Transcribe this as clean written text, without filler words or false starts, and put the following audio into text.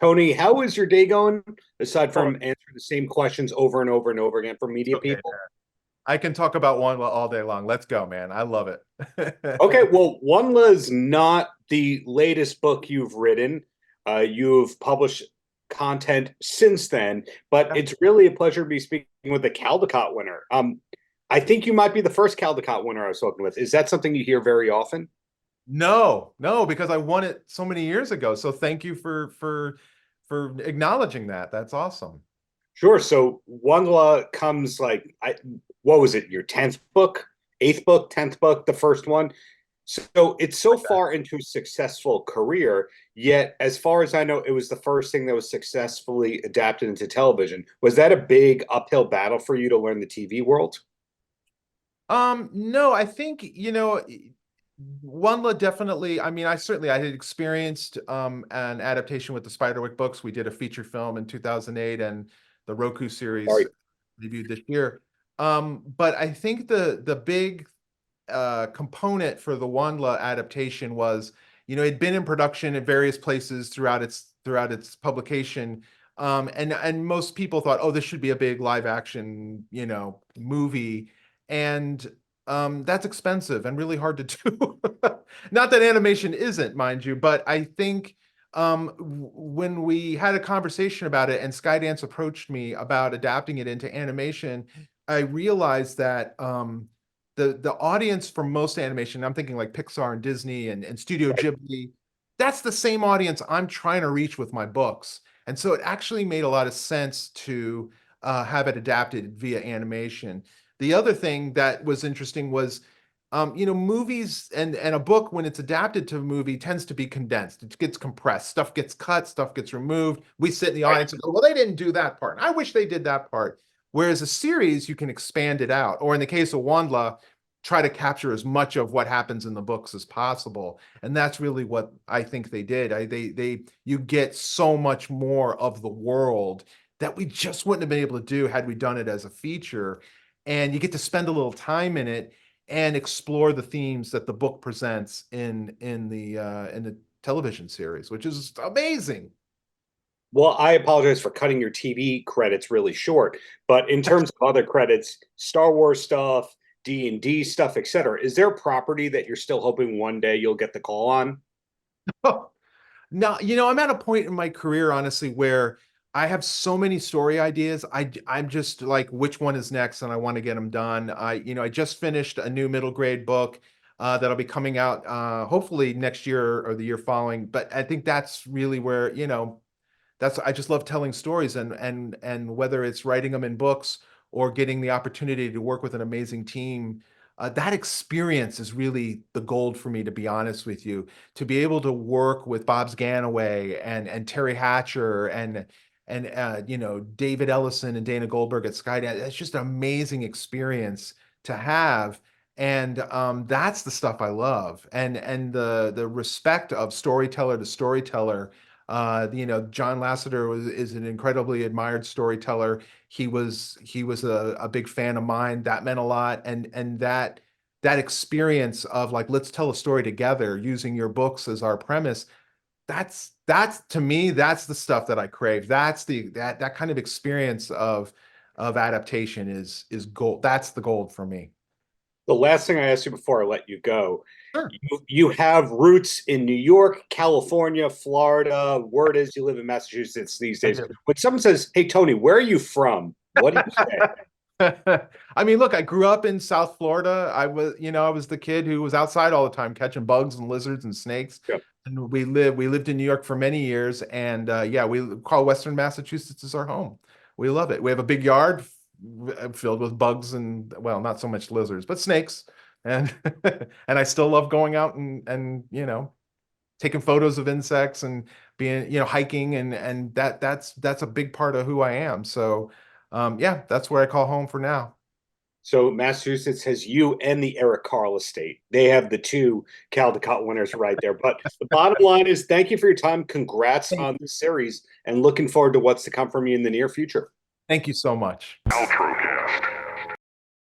Tony, how is your day going? Aside Oh, from answering the same questions over and over and over again from media okay. people? I can talk about WondLa all day long. Let's go, man. I love Okay, it. well, WondLa is not the latest book you've written. You've published content since then, but Yeah. it's really a pleasure to be speaking with the Caldecott winner. I think you might be the first Caldecott winner I've spoken with. Is that something you hear very often? No, no, because I won it so many years ago. So thank you for acknowledging that. That's awesome. Sure. So WondLa comes what was it? Your 10th book, eighth book, 10th book, the first one. So it's so far into a successful career, yet as far as I know, it was the first thing that was successfully adapted into television. Was that a big uphill battle for you to learn the TV world? No, I think, WondLa definitely, I mean, I had experienced an adaptation with the Spiderwick books. We did a feature film in 2008 and the Roku series Sorry. debuted this year. But I think the big component for the WondLa adaptation was, it'd been in production at various places throughout its publication. And most people thought, oh, this should be a big live action, movie. And that's expensive and really hard to do. Not that animation isn't, mind you, but I think when we had a conversation about it and Skydance approached me about adapting it into animation, I realized that the audience for most animation, I'm thinking like Pixar and Disney and Studio Ghibli, that's the same audience I'm trying to reach with my books. And so it actually made a lot of sense to have it adapted via animation. The other thing that was interesting was, movies and a book, when it's adapted to a movie, tends to be condensed. It gets compressed. Stuff gets cut, stuff gets removed. We sit in the audience and go, well, they didn't do that part. I wish they did that part. Whereas a series, you can expand it out. Or in the case of WondLa, try to capture as much of what happens in the books as possible. And that's really what I think they did. You get so much more of the world that we just wouldn't have been able to do had we done it as a feature. And you get to spend a little time in it and explore the themes that the book presents in the television series, which is amazing. Well, I apologize for cutting your TV credits really short, but in terms of other credits, Star Wars stuff, D&D stuff, etc., is there a property that you're still hoping one day you'll get the call on? No, I'm at a point in my career, honestly, where I have so many story ideas. I'm just like, which one is next, and I want to get them done. I just finished a new middle grade book that'll be coming out hopefully next year or the year following. But I think that's really where, I just love telling stories, and whether it's writing them in books or getting the opportunity to work with an amazing team, that experience is really the gold for me, to be honest with you. To be able to work with Bob's Ganaway and Terry Hatcher and David Ellison and Dana Goldberg at Skydance, it's just an amazing experience to have. And that's the stuff I love, and the respect of storyteller to storyteller. John Lasseter is an incredibly admired storyteller. He was a big fan of mine. That meant a lot, and that experience of like, let's tell a story together using your books as our premise. That's to me, that's the stuff that I crave. That kind of experience of adaptation is gold. That's the gold for me. The last thing I asked you before I let you go, Sure. you have roots in New York, California, Florida. Word is you live in Massachusetts these I days. do. When someone says, "Hey Tony, where are you from?" What do you say? I mean, look, I grew up in South Florida. I was the kid who was outside all the time catching bugs and lizards and snakes. Yeah. And we lived in New York for many years, and yeah, we call Western Massachusetts as our home. We love it. We have a big yard filled with bugs and, well, not so much lizards, but snakes. And and I still love going out and taking photos of insects and being, hiking, and that's a big part of who I am. So yeah, that's where I call home for now. So Massachusetts has you and the Eric Carle estate. They have the two Caldecott winners right there. But the bottom line is, thank you for your time. Congrats Thank on you. the series, and looking forward to what's to come from you in the near future. Thank you so much. Paltrocast.